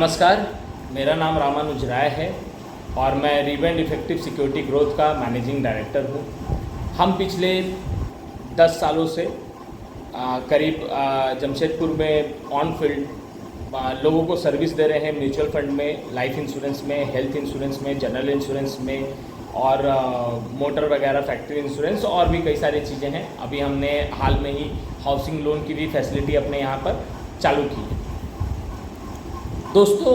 नमस्कार, मेरा नाम रामानुज राय है और मैं रिवेंड इफेक्टिव सिक्योरिटी ग्रोथ का मैनेजिंग डायरेक्टर हूँ। हम पिछले 10 सालों से करीब जमशेदपुर में ऑन फील्ड लोगों को सर्विस दे रहे हैं। म्यूचुअल फंड में, लाइफ इंश्योरेंस में, हेल्थ इंश्योरेंस में, जनरल इंश्योरेंस में और मोटर वगैरह, फैक्ट्री इंश्योरेंस और भी कई सारी चीज़ें हैं। अभी हमने हाल में ही हाउसिंग लोन की भी फैसिलिटी अपने यहाँ पर चालू की है। दोस्तों,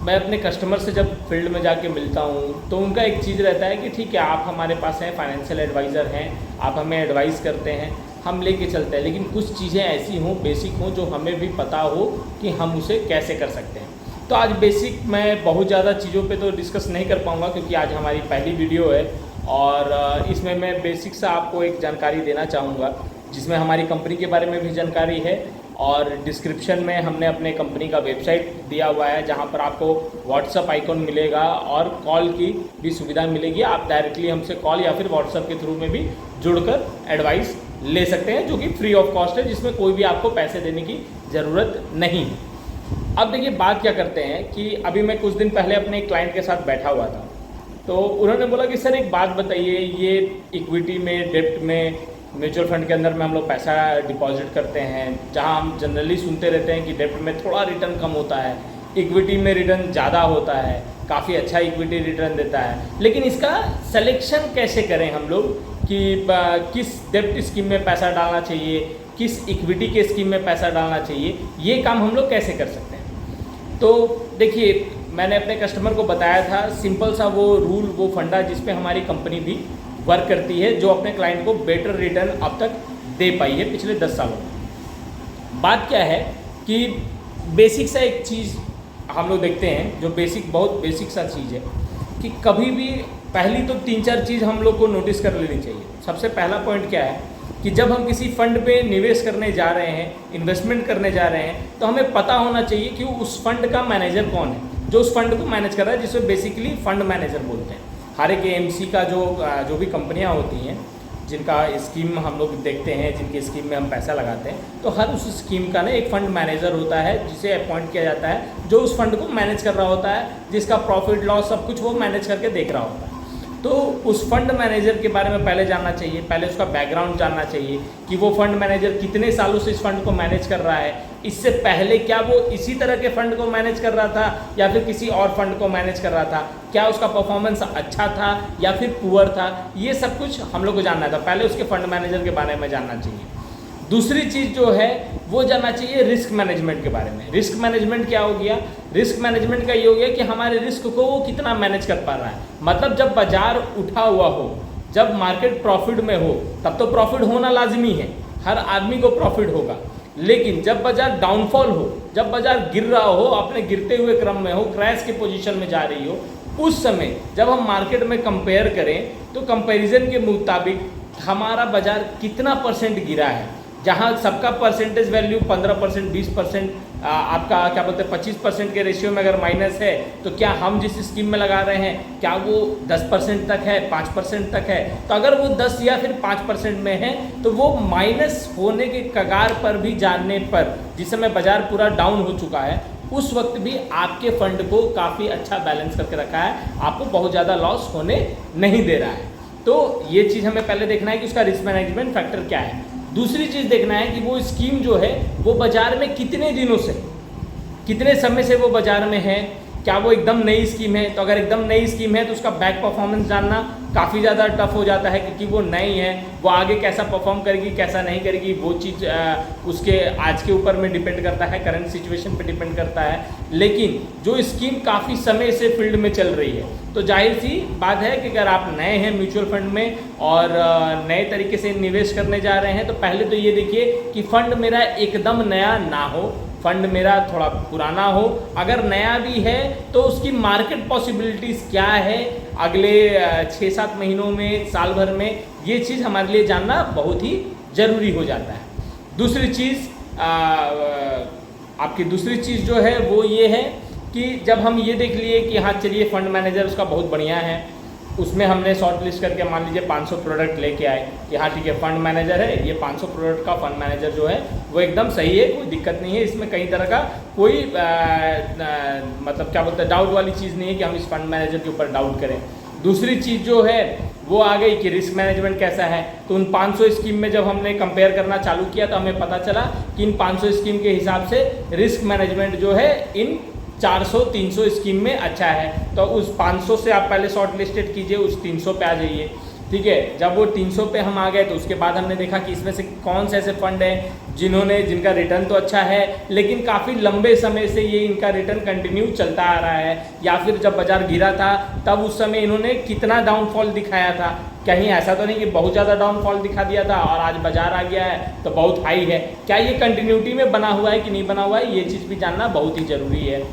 मैं अपने कस्टमर से जब फील्ड में जाके मिलता हूँ तो उनका एक चीज़ रहता है कि ठीक है, आप हमारे पास हैं, फाइनेंशियल एडवाइज़र हैं, आप हमें एडवाइस करते हैं, हम लेके चलते हैं, लेकिन कुछ चीज़ें ऐसी हों, बेसिक हों, जो हमें भी पता हो कि हम उसे कैसे कर सकते हैं। तो आज बेसिक मैं बहुत ज़्यादा चीज़ों पे तो डिस्कस नहीं कर पाऊँगा क्योंकि आज हमारी पहली वीडियो है और इसमें मैं बेसिक से आपको एक जानकारी देना चाहूँगा जिसमें हमारी कंपनी के बारे में भी जानकारी है और डिस्क्रिप्शन में हमने अपने कंपनी का वेबसाइट दिया हुआ है जहां पर आपको व्हाट्सअप आइकॉन मिलेगा और कॉल की भी सुविधा मिलेगी। आप डायरेक्टली हमसे कॉल या फिर व्हाट्सअप के थ्रू में भी जुड़कर एडवाइस ले सकते हैं, जो कि फ्री ऑफ कॉस्ट है, जिसमें कोई भी आपको पैसे देने की ज़रूरत नहीं है। अब देखिए, बात क्या करते हैं कि अभी मैं कुछ दिन पहले अपने एक क्लाइंट के साथ बैठा हुआ था तो उन्होंने बोला कि सर एक बात बताइए, ये इक्विटी में, डेप्ट में, म्यूचुअल फंड के अंदर में हम लोग पैसा डिपॉजिट करते हैं, जहां हम जनरली सुनते रहते हैं कि डेप्ट में थोड़ा रिटर्न कम होता है, इक्विटी में रिटर्न ज़्यादा होता है, काफ़ी अच्छा इक्विटी रिटर्न देता है, लेकिन इसका सिलेक्शन कैसे करें हम लोग कि किस डेप्ट स्कीम में पैसा डालना चाहिए, किस इक्विटी के स्कीम में पैसा डालना चाहिए, ये काम हम लोग कैसे कर सकते हैं। तो देखिए, मैंने अपने कस्टमर को बताया था सिंपल सा वो रूल, वो फंडा जिस पे हमारी कंपनी भी वर्क करती है, जो अपने क्लाइंट को बेटर रिटर्न अब तक दे पाई है पिछले 10 सालों में। बात क्या है कि बेसिक सा एक चीज़ हम लोग देखते हैं, जो बहुत बेसिक सा चीज़ है कि कभी भी पहली तो 3-4 चीज़ हम लोग को नोटिस कर लेनी चाहिए। सबसे पहला पॉइंट क्या है कि जब हम किसी फंड पे निवेश करने जा रहे हैं, इन्वेस्टमेंट करने जा रहे हैं, तो हमें पता होना चाहिए कि उस फंड का मैनेजर कौन है, जो उस फंड को मैनेज कर रहा है, जिसे बेसिकली फंड मैनेजर बोलते हैं। हर एक एएमसी का जो भी कंपनियां होती हैं, जिनका स्कीम हम लोग देखते हैं, जिनकी स्कीम में हम पैसा लगाते हैं, तो हर उस स्कीम का ना एक फ़ंड मैनेजर होता है जिसे अपॉइंट किया जाता है, जो उस फंड को मैनेज कर रहा होता है, जिसका प्रॉफिट लॉस सब कुछ वो मैनेज करके देख रहा होता है। तो उस फंड मैनेजर के बारे में पहले जानना चाहिए, पहले उसका बैकग्राउंड जानना चाहिए कि वो फंड मैनेजर कितने सालों से इस फंड को मैनेज कर रहा है, इससे पहले क्या वो इसी तरह के फंड को मैनेज कर रहा था या फिर किसी और फंड को मैनेज कर रहा था, क्या उसका परफॉर्मेंस अच्छा था या फिर पुअर था, ये सब कुछ हम लोग को जानना था। पहले उसके फंड मैनेजर के बारे में जानना चाहिए। दूसरी चीज़ जो है वो जानना चाहिए रिस्क मैनेजमेंट के बारे में। रिस्क मैनेजमेंट क्या हो गया? रिस्क मैनेजमेंट का ये हो गया कि हमारे रिस्क को वो कितना मैनेज कर पा रहा है। मतलब जब बाजार उठा हुआ हो, जब मार्केट प्रॉफिट में हो, तब तो प्रॉफिट होना लाजमी है, हर आदमी को प्रॉफिट होगा। लेकिन जब बाजार डाउनफॉल हो, जब बाजार गिर रहा हो, अपने गिरते हुए क्रम में हो, क्रैश की पोजीशन में जा रही हो, उस समय जब हम मार्केट में कंपेयर करें तो कंपैरिजन के मुताबिक हमारा बाजार कितना परसेंट गिरा है, जहां सबका परसेंटेज वैल्यू 15%, 20%, आपका क्या बोलते हैं 25% के रेशियो में अगर माइनस है, तो क्या हम जिस स्कीम में लगा रहे हैं क्या वो 10% तक है, 5% तक है? तो अगर वो 10 या फिर 5% में है तो वो माइनस होने के कगार पर भी जानने पर, जिस समय बाजार पूरा डाउन हो चुका है, उस वक्त भी आपके फंड को काफ़ी अच्छा बैलेंस करके रखा है, आपको बहुत ज़्यादा लॉस होने नहीं दे रहा है। तो ये चीज़ हमें पहले देखना है कि उसका रिस्क मैनेजमेंट फैक्टर क्या है। दूसरी चीज़ देखना है कि वो स्कीम जो है वो बाज़ार में कितने दिनों से, कितने समय से वो बाज़ार में है, क्या वो एकदम नई स्कीम है? तो अगर एकदम नई स्कीम है तो उसका बैक परफॉर्मेंस जानना काफ़ी ज़्यादा टफ हो जाता है, क्योंकि वो नई है, वो आगे कैसा परफॉर्म करेगी, कैसा नहीं करेगी, वो चीज़ उसके आज के ऊपर में डिपेंड करता है, करंट सिचुएशन पे डिपेंड करता है। लेकिन जो स्कीम काफ़ी समय से फील्ड में चल रही है, तो जाहिर सी बात है कि अगर आप नए हैं म्यूचुअल फंड में और नए तरीके से निवेश करने जा रहे हैं, तो पहले तो ये देखिए कि फंड मेरा एकदम नया ना हो, फंड मेरा थोड़ा पुराना हो। अगर नया भी है तो उसकी मार्केट पॉसिबिलिटीज़ क्या है अगले 6-7 महीनों में, साल भर में, ये चीज़ हमारे लिए जानना बहुत ही ज़रूरी हो जाता है। दूसरी चीज़ आपकी दूसरी चीज़ जो है वो ये है कि जब हम ये देख लिए कि हाँ चलिए फंड मैनेजर उसका बहुत बढ़िया है, उसमें हमने शॉर्ट लिस्ट करके मान लीजिए 500 प्रोडक्ट लेके आए कि हाँ ठीक है फंड मैनेजर है, ये 500 प्रोडक्ट का फंड मैनेजर जो है वो एकदम सही है, कोई दिक्कत नहीं है, इसमें कई तरह का कोई मतलब क्या बोलते हैं डाउट वाली चीज़ नहीं है कि हम इस फंड मैनेजर के ऊपर डाउट करें। दूसरी चीज़ जो है वो आ गई कि रिस्क मैनेजमेंट कैसा है। तो उन 500 स्कीम में जब हमने कंपेयर करना चालू किया तो हमें पता चला कि इन 500 स्कीम के हिसाब से रिस्क मैनेजमेंट जो है इन 400-300 स्कीम में अच्छा है। तो उस 500 से आप पहले शॉर्ट लिस्टेड कीजिए, उस 300 पे आ जाइए, ठीक है। जब वो 300 पे हम आ गए तो उसके बाद हमने देखा कि इसमें से कौन से ऐसे फंड हैं जिनका रिटर्न तो अच्छा है लेकिन काफ़ी लंबे समय से ये इनका रिटर्न कंटिन्यू चलता आ रहा है, या फिर जब बाजार गिरा था तब उस समय इन्होंने कितना डाउनफॉल दिखाया था, कहीं ऐसा तो नहीं कि बहुत ज़्यादा डाउनफॉल दिखा दिया था और आज बाजार आ गया है तो बहुत हाई है, क्या ये कंटिन्यूटी में बना हुआ है कि नहीं बना हुआ है, ये चीज़ भी जानना बहुत ही ज़रूरी है।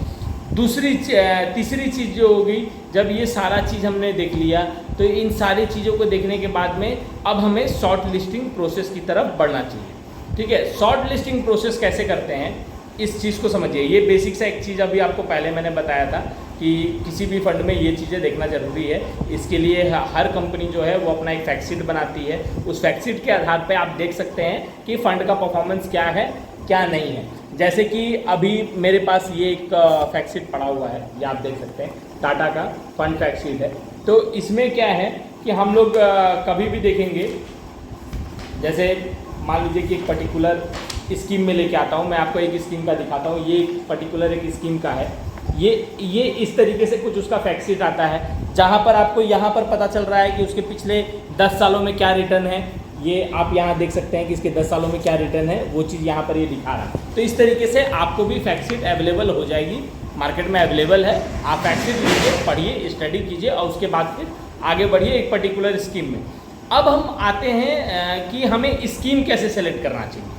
तीसरी चीज़ जो होगी, जब ये सारा चीज़ हमने देख लिया तो इन सारी चीज़ों को देखने के बाद में अब हमें शॉर्ट लिस्टिंग प्रोसेस की तरफ बढ़ना चाहिए, ठीक है। शॉर्ट लिस्टिंग प्रोसेस कैसे करते हैं इस चीज़ को समझिए। ये बेसिक सा एक चीज़ अभी आपको पहले मैंने बताया था कि किसी भी फंड में ये चीज़ें देखना ज़रूरी है। इसके लिए हर कंपनी जो है वो अपना एक फैक्ट शीट बनाती है, उस फैक्ट शीट के आधार पर आप देख सकते हैं कि फ़ंड का परफॉर्मेंस क्या है क्या नहीं है। जैसे कि अभी मेरे पास ये एक फैक्ट शीट पड़ा हुआ है, ये आप देख सकते हैं, टाटा का फंड फैक्ट शीट है। तो इसमें क्या है कि हम लोग कभी भी देखेंगे, जैसे मान लीजिए कि एक पर्टिकुलर स्कीम में लेके आता हूँ, मैं आपको एक स्कीम का दिखाता हूँ, ये पर्टिकुलर एक स्कीम का है, ये इस तरीके से कुछ उसका फैक्ट शीट आता है जहाँ पर आपको यहाँ पर पता चल रहा है कि उसके पिछले 10 सालों में क्या रिटर्न है। ये आप यहाँ देख सकते हैं कि इसके 10 सालों में क्या रिटर्न है, वो चीज़ यहाँ पर ये दिखा रहा है। तो इस तरीके से आपको भी फैक्ट शीट अवेलेबल हो जाएगी, मार्केट में अवेलेबल है। आप फैक्ट शीट लीजिए, पढ़िए, स्टडी कीजिए और उसके बाद फिर आगे बढ़िए एक पर्टिकुलर स्कीम में। अब हम आते हैं कि हमें स्कीम कैसे सेलेक्ट करना चाहिए,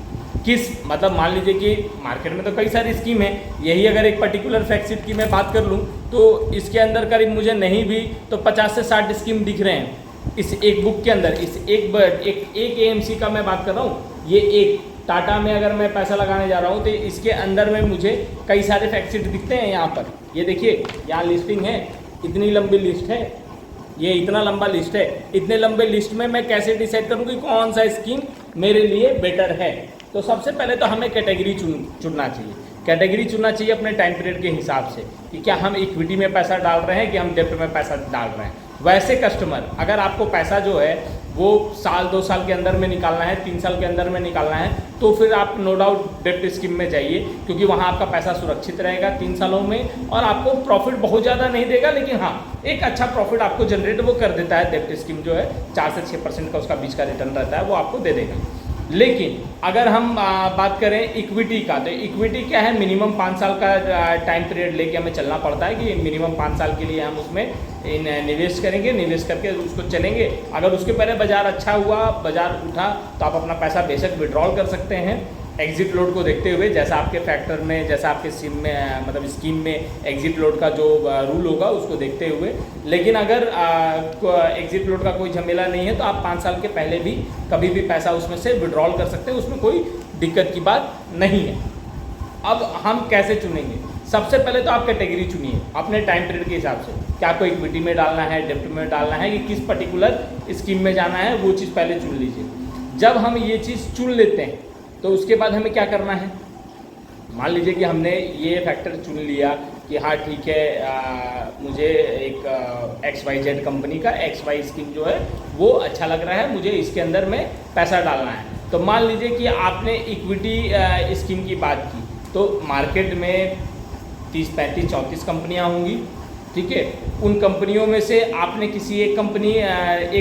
मतलब मान लीजिए कि मार्केट में तो कई सारी स्कीम है, यही अगर एक पर्टिकुलर फैक्ट शीट की मैं बात कर लूँ तो इसके अंदर करीब मुझे नहीं भी तो 50 से 60 स्कीम दिख रहे हैं इस एक बुक के अंदर। इस एक AMC का मैं बात कर रहा हूँ, ये एक टाटा में अगर मैं पैसा लगाने जा रहा हूँ तो इसके अंदर में मुझे कई सारे फैक्ट शीट दिखते हैं। यहाँ पर ये देखिए, यहाँ लिस्टिंग है, इतनी लंबी लिस्ट है, ये इतना लंबा लिस्ट है। इतने लंबे लिस्ट में मैं कैसे डिसाइड करूँ कि कौन सा स्कीम मेरे लिए बेटर है। तो सबसे पहले तो हमें कैटेगरी चुनना चाहिए। कैटेगरी चुनना चाहिए अपने टाइम पीरियड के हिसाब से कि क्या हम इक्विटी में पैसा डाल रहे हैं कि हम डेब्ट में पैसा डाल रहे हैं। वैसे कस्टमर, अगर आपको पैसा जो है वो साल 2 साल के अंदर में निकालना है, 3 साल के अंदर में निकालना है, तो फिर आप नो डाउट डेब्ट स्कीम में जाइए, क्योंकि वहाँ आपका पैसा सुरक्षित रहेगा 3 सालों में और आपको प्रॉफिट बहुत ज़्यादा नहीं देगा, लेकिन हाँ एक अच्छा प्रॉफिट आपको जनरेट वो कर देता है। डेब्ट स्कीम जो है 4 से 6% का उसका बीच का रिटर्न रहता है, वो आपको दे देगा। लेकिन अगर हम बात करें इक्विटी का, तो इक्विटी क्या है, मिनिमम 5 साल का टाइम पीरियड लेके हमें चलना पड़ता है कि मिनिमम 5 साल के लिए हम उसमें निवेश करेंगे, निवेश करके उसको चलेंगे। अगर उसके पहले बाजार अच्छा हुआ, बाजार उठा, तो आप अपना पैसा बेशक विड्रॉल कर सकते हैं एग्जिट लोड को देखते हुए, जैसा आपके फैक्टर में, जैसा आपके स्कीम में एग्जिट लोड का जो रूल होगा उसको देखते हुए। लेकिन अगर एग्जिट लोड का कोई झमेला नहीं है तो आप 5 साल के पहले भी कभी भी पैसा उसमें से विड्रॉल कर सकते हैं, उसमें कोई दिक्कत की बात नहीं है। अब हम कैसे चुनेंगे? सबसे पहले तो आप कैटेगरी चुनिए अपने टाइम पीरियड के हिसाब से, क्या आपको इक्विटी में डालना है, डेब्ट में डालना है, कि किस पर्टिकुलर स्कीम में जाना है, वो चीज़ पहले चुन लीजिए। जब हम ये चीज़ चुन लेते हैं तो उसके बाद हमें क्या करना है, मान लीजिए कि हमने ये फैक्टर चुन लिया कि हाँ ठीक है, मुझे एक XYZ कंपनी का XY स्कीम जो है वो अच्छा लग रहा है, मुझे इसके अंदर में पैसा डालना है। तो मान लीजिए कि आपने इक्विटी स्कीम की बात की, तो मार्केट में 30, 35, 34 कंपनियाँ होंगी, ठीक है। उन कंपनियों में से आपने किसी एक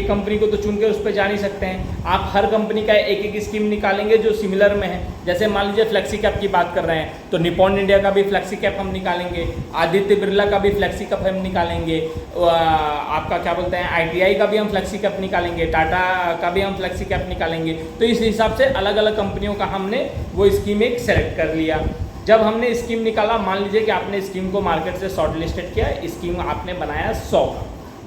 कंपनी को तो चुन के उस पर जा नहीं सकते हैं, आप हर कंपनी का एक स्कीम निकालेंगे जो सिमिलर में है। जैसे मान लीजिए फ्लेक्सी कैप की बात कर रहे हैं तो निपॉन इंडिया का भी फ्लेक्सी कैप हम निकालेंगे, आदित्य बिरला का भी फ्लेक्सी कैप हम निकालेंगे, आपका क्या बोलते हैं ITI का भी हम फ्लेक्सी कैप निकालेंगे, टाटा का भी हम फ्लेक्सी कैप निकालेंगे। तो इस हिसाब से अलग अलग कंपनियों का हमने वो स्कीम एक सेलेक्ट कर लिया। जब हमने स्कीम निकाला, मान लीजिए कि आपने स्कीम को मार्केट से शॉर्ट लिस्टेड किया, स्कीम आपने बनाया 100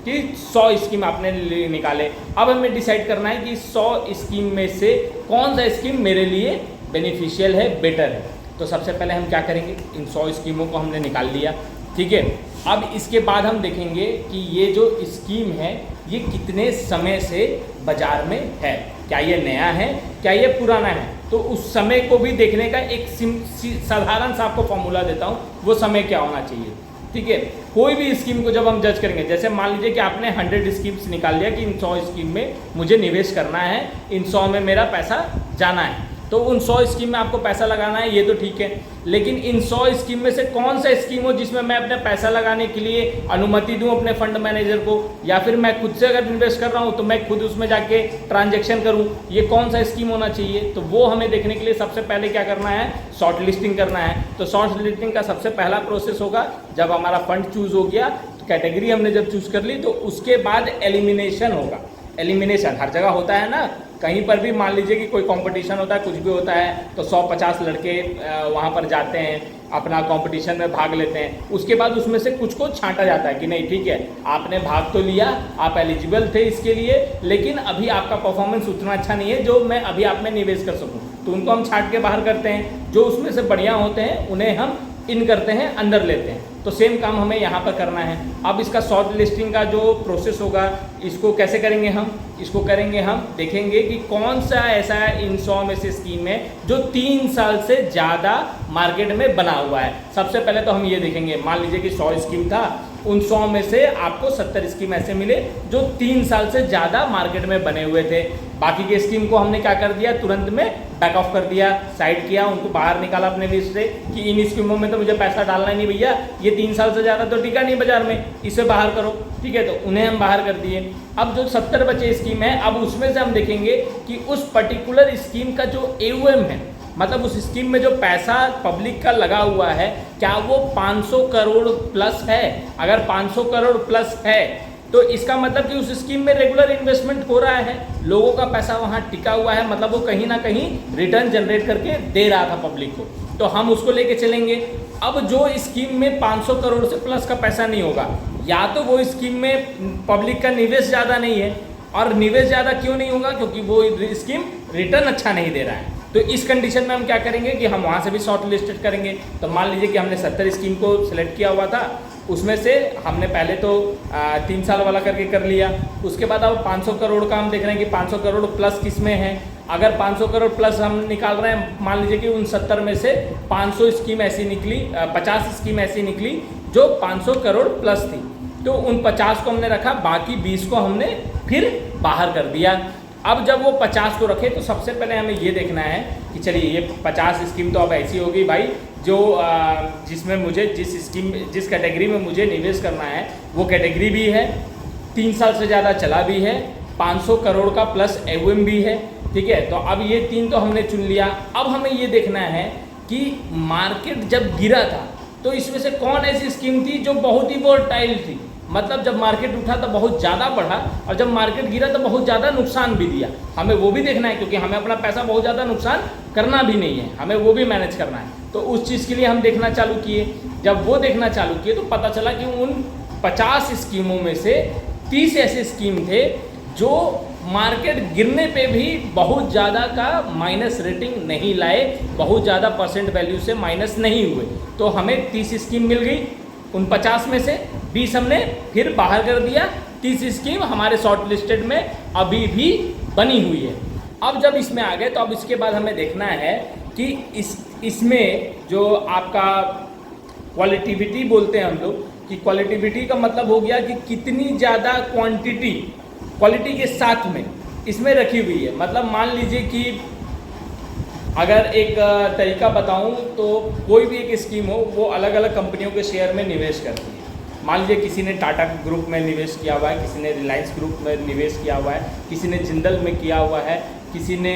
कि 100 स्कीम आपने निकाले। अब हमें डिसाइड करना है कि 100 स्कीम में से कौन सा स्कीम मेरे लिए बेनिफिशियल है, बेटर है। तो सबसे पहले हम क्या करेंगे, इन 100 स्कीमों को हमने निकाल लिया। ठीक है। अब इसके बाद हम देखेंगे कि ये जो स्कीम है ये कितने समय से बाजार में है, क्या ये नया है, क्या ये पुराना है। तो उस समय को भी देखने का एक साधारण सा आपको फॉर्मूला देता हूँ, वो समय क्या होना चाहिए, ठीक है। कोई भी स्कीम को जब हम जज करेंगे, जैसे मान लीजिए कि आपने 100 स्कीम्स निकाल लिया कि इन 100 स्कीम में मुझे निवेश करना है, इन 100 में मेरा पैसा जाना है, तो उन 100 स्कीम में आपको पैसा लगाना है, ये तो ठीक है। लेकिन इन 100 स्कीम में से कौन सा स्कीम हो जिसमें मैं अपने पैसा लगाने के लिए अनुमति दूं अपने फंड मैनेजर को, या फिर मैं खुद से अगर इन्वेस्ट कर रहा हूं तो मैं खुद उसमें जाके ट्रांजैक्शन करूं, ये कौन सा स्कीम होना चाहिए। तो वो हमें देखने के लिए सबसे पहले क्या करना है, शॉर्ट लिस्टिंग करना है। तो शॉर्ट लिस्टिंग का सबसे पहला प्रोसेस होगा, जब हमारा फंड चूज हो गया, कैटेगरी हमने जब चूज कर ली, तो उसके बाद एलिमिनेशन होगा। एलिमिनेशन हर जगह होता है ना, कहीं पर भी मान लीजिए कि कोई कंपटीशन होता है, कुछ भी होता है, तो 100-50 लड़के वहाँ पर जाते हैं, अपना कंपटीशन में भाग लेते हैं। उसके बाद उसमें से कुछ को छांटा जाता है कि नहीं ठीक है, आपने भाग तो लिया, आप एलिजिबल थे इसके लिए, लेकिन अभी आपका परफॉर्मेंस उतना अच्छा नहीं है जो मैं अभी आप में निवेश कर सकूँ। तो उनको हम छांट के बाहर करते हैं, जो उसमें से बढ़िया होते हैं उन्हें हम इन करते हैं, अंदर लेते हैं। तो सेम काम हमें यहाँ पर करना है। अब इसका शॉर्ट लिस्टिंग का जो प्रोसेस होगा, इसको कैसे करेंगे हम, इसको करेंगे हम देखेंगे कि कौन सा ऐसा इन 100 में से स्कीम है जो 3 साल से ज़्यादा मार्केट में बना हुआ है। सबसे पहले तो हम ये देखेंगे, मान लीजिए कि 100 स्कीम था, उन 100 में से आपको 70 स्कीम ऐसे मिले जो 3 साल से ज़्यादा मार्केट में बने हुए थे। बाकी के स्कीम को हमने क्या कर दिया, तुरंत में बैक ऑफ कर दिया, साइड किया, उनको बाहर निकाला अपने लिस्ट से कि इन स्कीमों में तो मुझे पैसा डालना ही नहीं भैया, ये 3 साल से ज़्यादा तो टिका नहीं बाजार में, इसे बाहर करो, ठीक है। तो उन्हें हम बाहर कर दिए। अब जो 70 बचे स्कीम है, अब उसमें से हम देखेंगे कि उस पर्टिकुलर स्कीम का जो AUM है, मतलब उस स्कीम में जो पैसा पब्लिक का लगा हुआ है, क्या वो 500 करोड़ प्लस है। अगर 500 करोड़ प्लस है तो इसका मतलब कि उस स्कीम में रेगुलर इन्वेस्टमेंट हो रहा है, लोगों का पैसा वहाँ टिका हुआ है, मतलब वो कहीं ना कहीं रिटर्न जनरेट करके दे रहा था पब्लिक को, तो हम उसको लेके चलेंगे। अब जो स्कीम में 500 करोड़ से प्लस का पैसा नहीं होगा, या तो वो स्कीम में पब्लिक का निवेश ज़्यादा नहीं है, और निवेश ज़्यादा क्यों नहीं होगा, क्योंकि वो स्कीम रिटर्न अच्छा नहीं दे रहा है। तो इस कंडीशन में हम क्या करेंगे कि हम वहाँ से भी शॉर्ट लिस्टेड करेंगे। तो मान लीजिए कि हमने 70 स्कीम को सिलेक्ट किया हुआ था, उसमें से हमने पहले तो 3 साल वाला करके कर लिया। उसके बाद अब 500 करोड़ का हम देख रहे हैं कि 500 करोड़ प्लस किस में है। अगर 500 करोड़ प्लस हम निकाल रहे हैं, मान लीजिए कि उन 70 में से 500 स्कीम ऐसी निकली, 50 स्कीम ऐसी निकली जो 500 करोड़ प्लस थी, तो उन 50 को हमने रखा, बाकी 20 को हमने फिर बाहर कर दिया। अब जब वो 50 को रखे तो सबसे पहले हमें ये देखना है कि चलिए ये 50 स्कीम तो अब ऐसी होगी भाई जो जिसमें मुझे जिस कैटेगरी में मुझे निवेश करना है वो कैटेगरी भी है, 3 साल से ज़्यादा चला भी है, 500 करोड़ का प्लस AUM भी है, ठीक है। तो अब ये 3 तो हमने चुन लिया। अब हमें ये देखना है कि मार्केट जब गिरा था तो इसमें से कौन ऐसी स्कीम थी जो बहुत ही वोलेटाइल थी, मतलब जब मार्केट उठा तो बहुत ज़्यादा बढ़ा, और जब मार्केट गिरा तो बहुत ज़्यादा नुकसान भी दिया। हमें वो भी देखना है, क्योंकि हमें अपना पैसा बहुत ज़्यादा नुकसान करना भी नहीं है, हमें वो भी मैनेज करना है। तो उस चीज़ के लिए हम देखना चालू किए। जब वो देखना चालू किए तो पता चला कि उन 50 स्कीमों में से 30 ऐसे स्कीम थे जो मार्केट गिरने पे भी बहुत ज़्यादा का माइनस रेटिंग नहीं लाए, बहुत ज़्यादा परसेंट वैल्यू से माइनस नहीं हुए। तो हमें 30 स्कीम मिल गई, उन 50 में से 20 हमने फिर बाहर कर दिया, 30 स्कीम हमारे शॉर्ट लिस्टेड में अभी भी बनी हुई है। अब जब इसमें आ गए तो अब इसके बाद हमें देखना है कि इसमें जो आपका क्वालिटिविटी बोलते हैं हम लोग, कि क्वालिटिविटी का मतलब हो गया कि कितनी ज़्यादा क्वांटिटी क्वालिटी के साथ में इसमें रखी हुई है। मतलब मान लीजिए कि अगर एक तरीका बताऊं तो कोई भी एक स्कीम हो वो अलग अलग कंपनियों के शेयर में निवेश करती है। मान लीजिए किसी ने टाटा ग्रुप में निवेश किया हुआ है, किसी ने रिलायंस ग्रुप में निवेश किया हुआ है, किसी ने जिंदल में किया हुआ है, किसी ने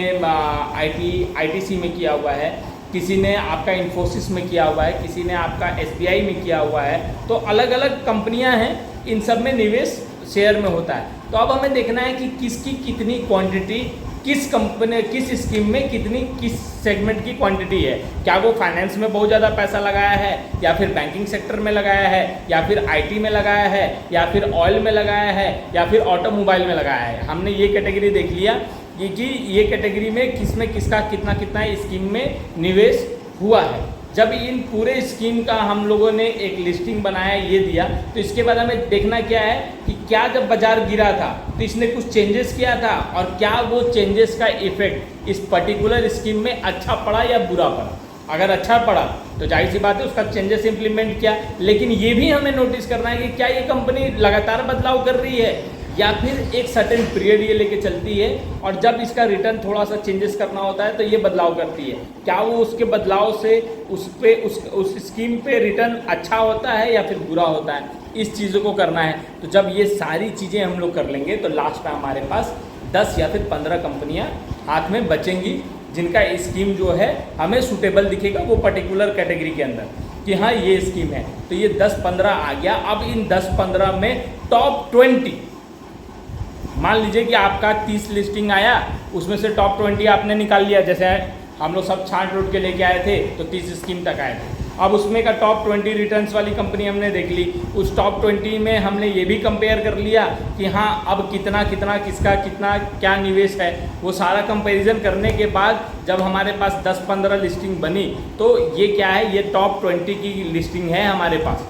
ITC में किया हुआ है, किसी ने आपका इन्फोसिस में किया हुआ है, किसी ने आपका SBI में किया हुआ है। तो अलग अलग कंपनियां हैं, इन सब में निवेश शेयर में होता है। तो अब हमें देखना है कि किसकी कितनी क्वांटिटी, किस कंपनी किस स्कीम में कितनी किस सेगमेंट की क्वांटिटी है। क्या वो फाइनेंस में बहुत ज़्यादा पैसा लगाया है, या फिर बैंकिंग सेक्टर में लगाया है, या फिर IT में लगाया है, या फिर ऑयल में लगाया है, या फिर ऑटोमोबाइल में लगाया है। हमने ये कैटेगरी देख लिया कि ये कैटेगरी में किसका कितना कितना स्कीम में निवेश हुआ है। जब इन पूरे स्कीम का हम लोगों ने एक लिस्टिंग बनाया, ये दिया, तो इसके बाद हमें देखना क्या है कि क्या जब बाजार गिरा था तो इसने कुछ चेंजेस किया था और क्या वो चेंजेस का इफेक्ट इस पर्टिकुलर स्कीम में अच्छा पड़ा या बुरा पड़ा। अगर अच्छा पड़ा तो जाहिर सी बात है उसका चेंजेस इंप्लीमेंट किया, लेकिन ये भी हमें नोटिस करना है कि क्या ये कंपनी लगातार बदलाव कर रही है या फिर एक सर्टेन पीरियड ये लेके चलती है और जब इसका रिटर्न थोड़ा सा चेंजेस करना होता है तो ये बदलाव करती है। क्या वो उसके बदलाव से उस स्कीम पे रिटर्न अच्छा होता है या फिर बुरा होता है, इस चीज़ों को करना है। तो जब ये सारी चीज़ें हम लोग कर लेंगे तो लास्ट में हमारे पास 10 या फिर 15 कंपनियाँ हाथ में बचेंगी जिनका स्कीम जो है हमें सूटेबल दिखेगा वो पर्टिकुलर कैटेगरी के अंदर कि हाँ ये स्कीम है। तो ये 10-15 आ गया। अब इन 10-15 में टॉप 20, मान लीजिए कि आपका 30 लिस्टिंग आया, उसमें से टॉप 20 आपने निकाल लिया। जैसे हम लोग सब छांट रोड के लेके आए थे तो 30 स्कीम तक आए थे। अब उसमें का टॉप 20 रिटर्न्स वाली कंपनी हमने देख ली। उस टॉप 20 में हमने ये भी कंपेयर कर लिया कि हाँ अब कितना कितना किसका कितना क्या निवेश है। वो सारा कंपैरिजन करने के बाद जब हमारे पास 10-15 लिस्टिंग बनी तो ये क्या है, ये टॉप 20 की लिस्टिंग है हमारे पास।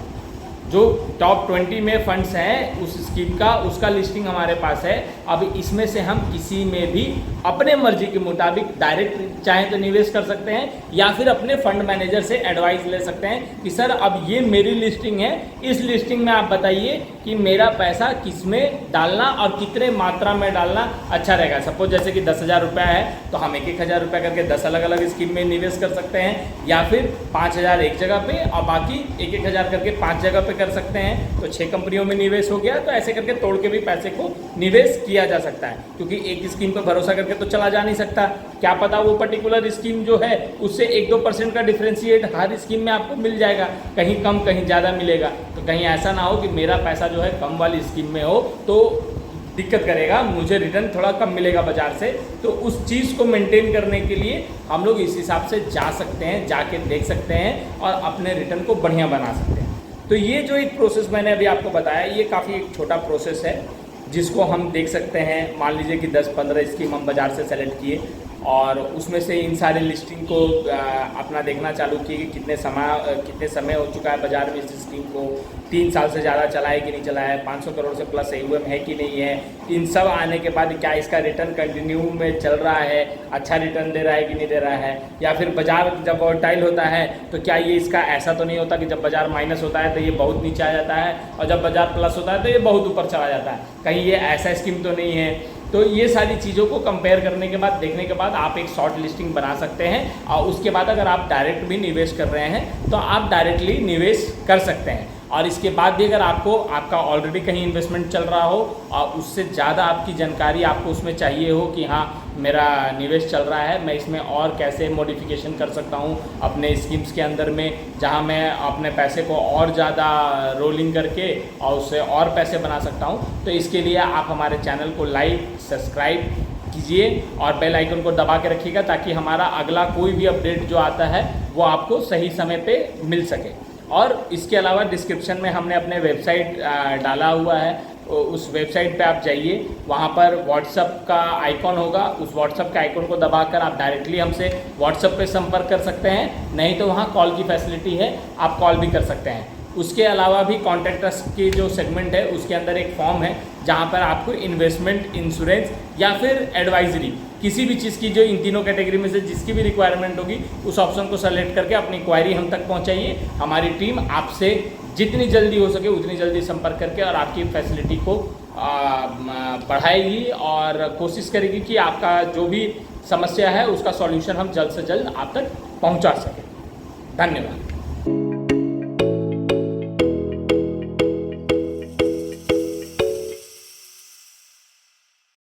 जो टॉप 20 में फंड्स हैं उस स्कीम का, उसका लिस्टिंग हमारे पास है। अब इसमें से हम किसी में भी अपने मर्जी के मुताबिक डायरेक्ट चाहे तो निवेश कर सकते हैं या फिर अपने फंड मैनेजर से एडवाइस ले सकते हैं कि सर अब ये मेरी लिस्टिंग है, इस लिस्टिंग में आप बताइए कि मेरा पैसा किस में डालना और कितने मात्रा में डालना अच्छा रहेगा। सपोज जैसे कि 10,000 रुपया है तो हम 1,000 रुपया करके 10 अलग अलग स्कीम में निवेश कर सकते हैं या फिर 5,000 एक जगह पे और बाकी 1,000 करके 5 जगह पे कर सकते हैं। तो 6 कंपनियों में निवेश हो गया। तो ऐसे करके तोड़ के भी पैसे को निवेश किया जा सकता है, क्योंकि एक स्कीम पर भरोसा करके तो चला जा नहीं सकता। क्या पता वो पर्टिकुलर स्कीम जो है उससे 1-2% का डिफरेंशिएट हर स्कीम में आपको मिल जाएगा, कहीं कम कहीं ज़्यादा मिलेगा। तो कहीं ऐसा ना हो कि मेरा पैसा जो है कम वाली स्कीम में हो तो दिक्कत करेगा, मुझे रिटर्न थोड़ा कम मिलेगा बाजार से। तो उस चीज़ को मेंटेन करने के लिए हम लोग इस हिसाब से जा सकते हैं, जाके देख सकते हैं और अपने रिटर्न को बढ़िया बना सकते हैं। तो ये जो एक प्रोसेस मैंने अभी आपको बताया, ये काफ़ी एक छोटा प्रोसेस है जिसको हम देख सकते हैं। मान लीजिए कि 10-15 स्कीम हम बाज़ार से सेलेक्ट किए और उसमें से इन सारे लिस्टिंग को अपना देखना चालू किए कि कितने समय हो चुका है बाज़ार में इस स्कीम को, 3 साल से ज़्यादा चला है कि नहीं चला है, 500 करोड़ से प्लस AUM है कि नहीं है। इन सब आने के बाद क्या इसका रिटर्न कंटिन्यू में चल रहा है, अच्छा रिटर्न दे रहा है कि नहीं दे रहा है, या फिर बाज़ार जब वॉलेटाइल होता है तो क्या ये इसका ऐसा तो नहीं होता कि जब बाज़ार माइनस होता है तो ये बहुत नीचे आ जाता है और जब बाज़ार प्लस होता है तो ये बहुत ऊपर चला जाता है, कहीं ये ऐसा स्कीम तो नहीं है। तो ये सारी चीज़ों को कंपेयर करने के बाद, देखने के बाद आप एक शॉर्ट लिस्टिंग बना सकते हैं और उसके बाद अगर आप डायरेक्ट भी निवेश कर रहे हैं तो आप डायरेक्टली निवेश कर सकते हैं। और इसके बाद भी अगर आपका ऑलरेडी कहीं इन्वेस्टमेंट चल रहा हो और उससे ज़्यादा आपकी जानकारी आपको उसमें चाहिए हो कि हाँ मेरा निवेश चल रहा है, मैं इसमें और कैसे मॉडिफिकेशन कर सकता हूँ अपने स्कीम्स के अंदर में, जहाँ मैं अपने पैसे को और ज़्यादा रोलिंग करके और उससे और पैसे बना सकता हूँ, तो इसके लिए आप हमारे चैनल को लाइक सब्सक्राइब कीजिए और बेल आइकन को दबा के रखिएगा ताकि हमारा अगला कोई भी अपडेट जो आता है वो आपको सही समय पे मिल सके। और इसके अलावा डिस्क्रिप्शन में हमने अपने वेबसाइट डाला हुआ है, उस वेबसाइट पे आप जाइए, वहाँ पर व्हाट्सअप का आइकॉन होगा, उस व्हाट्सअप के आइकॉन को दबाकर आप डायरेक्टली हमसे व्हाट्सअप पे संपर्क कर सकते हैं, नहीं तो वहाँ कॉल की फैसिलिटी है, आप कॉल भी कर सकते हैं। उसके अलावा भी कॉन्टैक्ट अस की जो सेगमेंट है उसके अंदर एक फॉर्म है जहाँ पर आपको इन्वेस्टमेंट, इंश्योरेंस या फिर एडवाइजरी किसी भी चीज़ की जो इन तीनों कैटेगरी में से जिसकी भी रिक्वायरमेंट होगी उस ऑप्शन को सेलेक्ट करके अपनी क्वायरी हम तक पहुँचाइए। हमारी टीम आपसे जितनी जल्दी हो सके उतनी जल्दी संपर्क करके और आपकी फैसिलिटी को बढ़ाएगी और कोशिश करेगी कि आपका जो भी समस्या है उसका सॉल्यूशन हम जल्द से जल्द आप तक पहुँचा सकें। धन्यवाद।